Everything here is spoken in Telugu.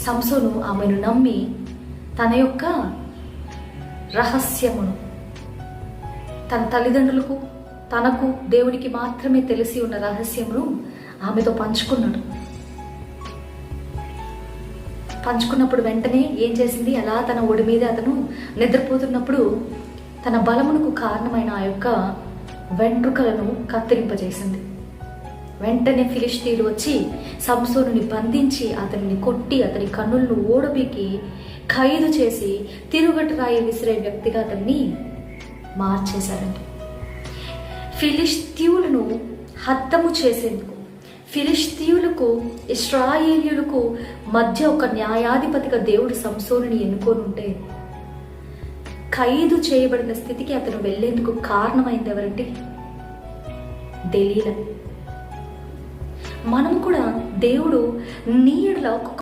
సంసోను ఆమెను నమ్మి తన యొక్క రహస్యమును తన తల్లిదండ్రులకు తనకు దేవునికి మాత్రమే తెలిసి ఉన్న రహస్యమును ఆమెతో పంచుకున్నాడు. పంచుకున్నప్పుడు వెంటనే ఏం చేసింది, అలా తన ఒడి మీద అతను నిద్రపోతున్నప్పుడు తన బలమునకు కారణమైన ఆ యొక్క వెంట్రుకలను కత్తిరింపజేసింది. వెంటనే ఫిలిష్తీయులు వచ్చి సంసోనుని బంధించి అతనిని కొట్టి అతని కన్నులను ఓడబీకి ఖైదు చేసి తిరుగటి రాయి విసిరే వ్యక్తిగా అతన్ని మార్చేశారండి. ఫిలిష్తీయులను హతము చేసేందుకు, ఫిలిష్తీయులకు ఇశ్రాయేలీయులకు మధ్య ఒక న్యాయాధిపతిగా దేవుడు సంసోనుని ఎన్నుకోనుంటే ఖైదు చేయబడిన స్థితికి అతను వెళ్లేందుకు కారణమైంది ఎవరంటే దెలీలా. మనం కూడా దేవుడు నీ ఎడల